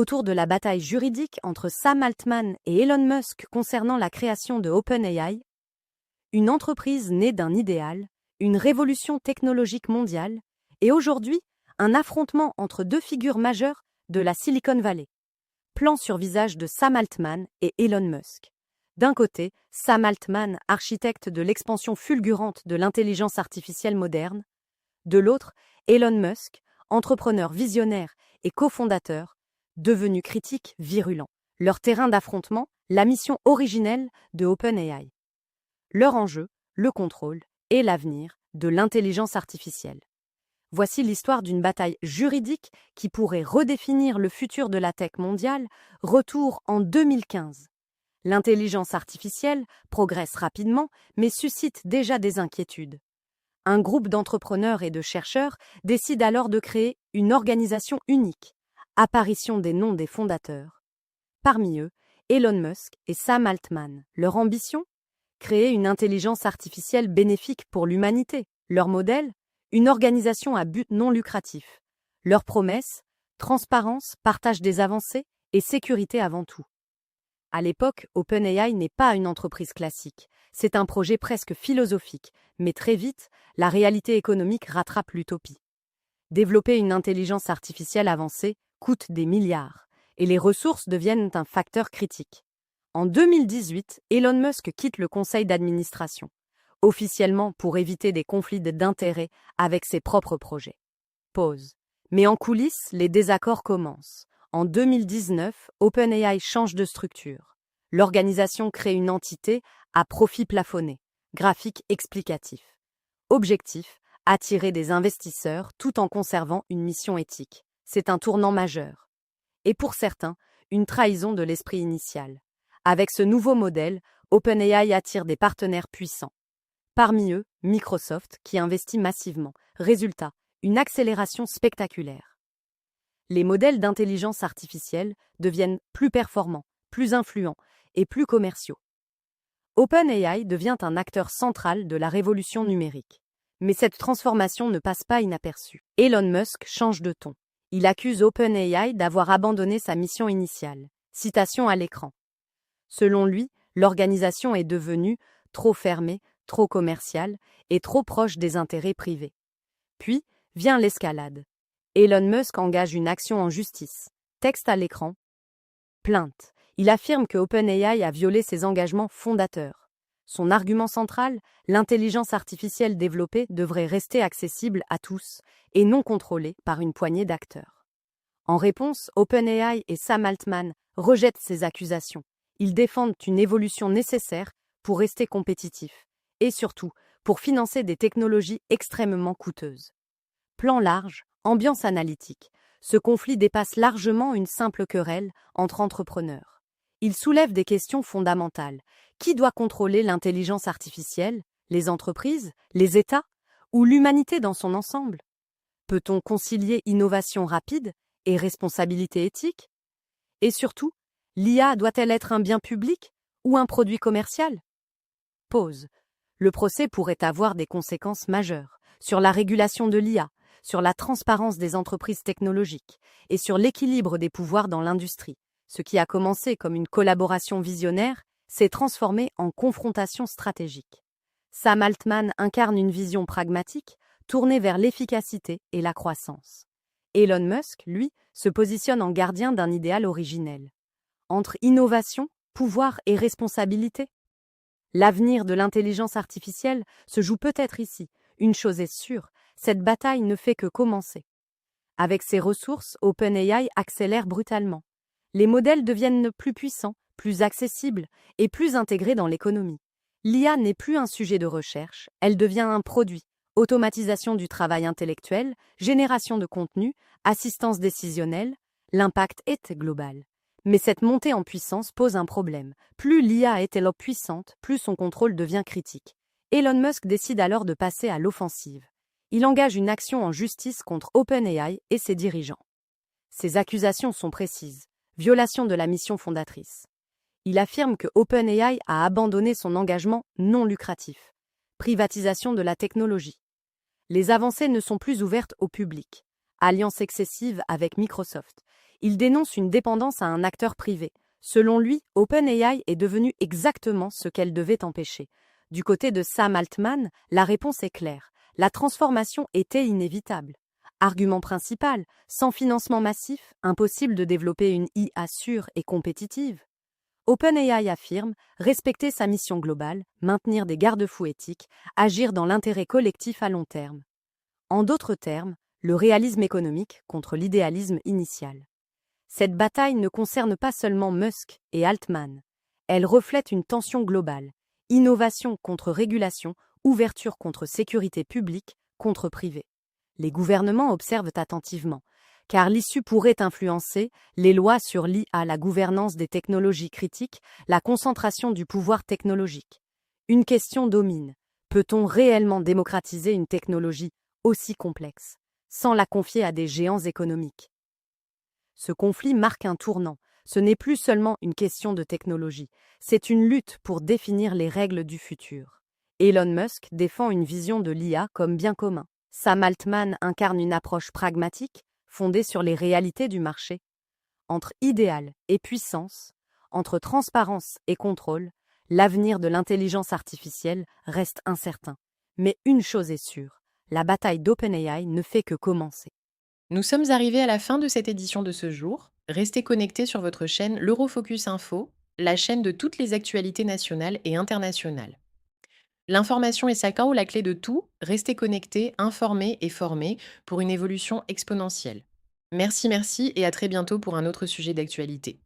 autour de la bataille juridique entre Sam Altman et Elon Musk concernant la création de OpenAI, une entreprise née d'un idéal, une révolution technologique mondiale, et aujourd'hui, un affrontement entre deux figures majeures de la Silicon Valley. Plan sur visage de Sam Altman et Elon Musk. D'un côté, Sam Altman, architecte de l'expansion fulgurante de l'intelligence artificielle moderne. De l'autre, Elon Musk, entrepreneur visionnaire et cofondateur, devenu critique virulent. Leur terrain d'affrontement, la mission originelle de OpenAI. Leur enjeu, le contrôle et l'avenir de l'intelligence artificielle. Voici l'histoire d'une bataille juridique qui pourrait redéfinir le futur de la tech mondiale, retour en 2015. L'intelligence artificielle progresse rapidement, mais suscite déjà des inquiétudes. Un groupe d'entrepreneurs et de chercheurs décide alors de créer une organisation unique. Apparition des noms des fondateurs. Parmi eux, Elon Musk et Sam Altman. Leur ambition ? Créer une intelligence artificielle bénéfique pour l'humanité. Leur modèle ? Une organisation à but non lucratif. Leur promesse ? Transparence, partage des avancées et sécurité avant tout. À l'époque, OpenAI n'est pas une entreprise classique. C'est un projet presque philosophique, mais très vite, la réalité économique rattrape l'utopie. Développer une intelligence artificielle avancée coûte des milliards, et les ressources deviennent un facteur critique. En 2018, Elon Musk quitte le conseil d'administration, officiellement pour éviter des conflits d'intérêts avec ses propres projets. Pause. Mais en coulisses, les désaccords commencent. En 2019, OpenAI change de structure. L'organisation crée une entité à profit plafonné, graphique explicatif. Objectif, attirer des investisseurs tout en conservant une mission éthique. C'est un tournant majeur. Et pour certains, une trahison de l'esprit initial. Avec ce nouveau modèle, OpenAI attire des partenaires puissants. Parmi eux, Microsoft, qui investit massivement. Résultat, une accélération spectaculaire. Les modèles d'intelligence artificielle deviennent plus performants, plus influents et plus commerciaux. OpenAI devient un acteur central de la révolution numérique. Mais cette transformation ne passe pas inaperçue. Elon Musk change de ton. Il accuse OpenAI d'avoir abandonné sa mission initiale. Citation à l'écran. Selon lui, l'organisation est devenue trop fermée, trop commerciale et trop proche des intérêts privés. Puis vient l'escalade. Elon Musk engage une action en justice. Texte à l'écran. Plainte. Il affirme que OpenAI a violé ses engagements fondateurs. Son argument central, l'intelligence artificielle développée devrait rester accessible à tous et non contrôlée par une poignée d'acteurs. En réponse, OpenAI et Sam Altman rejettent ces accusations. Ils défendent une évolution nécessaire pour rester compétitifs et surtout pour financer des technologies extrêmement coûteuses. Plan large, ambiance analytique. Ce conflit dépasse largement une simple querelle entre entrepreneurs. Il soulève des questions fondamentales. Qui doit contrôler l'intelligence artificielle ? Les entreprises ? Les États ? Ou l'humanité dans son ensemble ? Peut-on concilier innovation rapide et responsabilité éthique ? Et surtout, l'IA doit-elle être un bien public ou un produit commercial ? Pause. Le procès pourrait avoir des conséquences majeures sur la régulation de l'IA, sur la transparence des entreprises technologiques et sur l'équilibre des pouvoirs dans l'industrie. Ce qui a commencé comme une collaboration visionnaire s'est transformé en confrontation stratégique. Sam Altman incarne une vision pragmatique, tournée vers l'efficacité et la croissance. Elon Musk, lui, se positionne en gardien d'un idéal originel. Entre innovation, pouvoir et responsabilité. L'avenir de l'intelligence artificielle se joue peut-être ici. Une chose est sûre, cette bataille ne fait que commencer. Avec ses ressources, OpenAI accélère brutalement. Les modèles deviennent plus puissants, plus accessibles et plus intégrés dans l'économie. L'IA n'est plus un sujet de recherche, elle devient un produit. Automatisation du travail intellectuel, génération de contenu, assistance décisionnelle, l'impact est global. Mais cette montée en puissance pose un problème. Plus l'IA est puissante, plus son contrôle devient critique. Elon Musk décide alors de passer à l'offensive. Il engage une action en justice contre OpenAI et ses dirigeants. Ses accusations sont précises. Violation de la mission fondatrice. Il affirme que OpenAI a abandonné son engagement non lucratif. Privatisation de la technologie. Les avancées ne sont plus ouvertes au public. Alliance excessive avec Microsoft. Il dénonce une dépendance à un acteur privé. Selon lui, OpenAI est devenue exactement ce qu'elle devait empêcher. Du côté de Sam Altman, la réponse est claire. La transformation était inévitable. Argument principal, sans financement massif, impossible de développer une IA sûre et compétitive. OpenAI affirme respecter sa mission globale, maintenir des garde-fous éthiques, agir dans l'intérêt collectif à long terme. En d'autres termes, le réalisme économique contre l'idéalisme initial. Cette bataille ne concerne pas seulement Musk et Altman. Elle reflète une tension globale. Innovation contre régulation, ouverture contre sécurité publique, contre privée. Les gouvernements observent attentivement, car l'issue pourrait influencer les lois sur l'IA, la gouvernance des technologies critiques, la concentration du pouvoir technologique. Une question domine. Peut-on réellement démocratiser une technologie aussi complexe, sans la confier à des géants économiques? Ce conflit marque un tournant. Ce n'est plus seulement une question de technologie, c'est une lutte pour définir les règles du futur. Elon Musk défend une vision de l'IA comme bien commun. Sam Altman incarne une approche pragmatique, fondée sur les réalités du marché. Entre idéal et puissance, entre transparence et contrôle, l'avenir de l'intelligence artificielle reste incertain. Mais une chose est sûre, la bataille d'OpenAI ne fait que commencer. Nous sommes arrivés à la fin de cette édition de ce jour. Restez connectés sur votre chaîne l'Eurofocus Info, la chaîne de toutes les actualités nationales et internationales. L'information est Sakao, la clé de tout. Restez connectés, informés et formés pour une évolution exponentielle. Merci et à très bientôt pour un autre sujet d'actualité.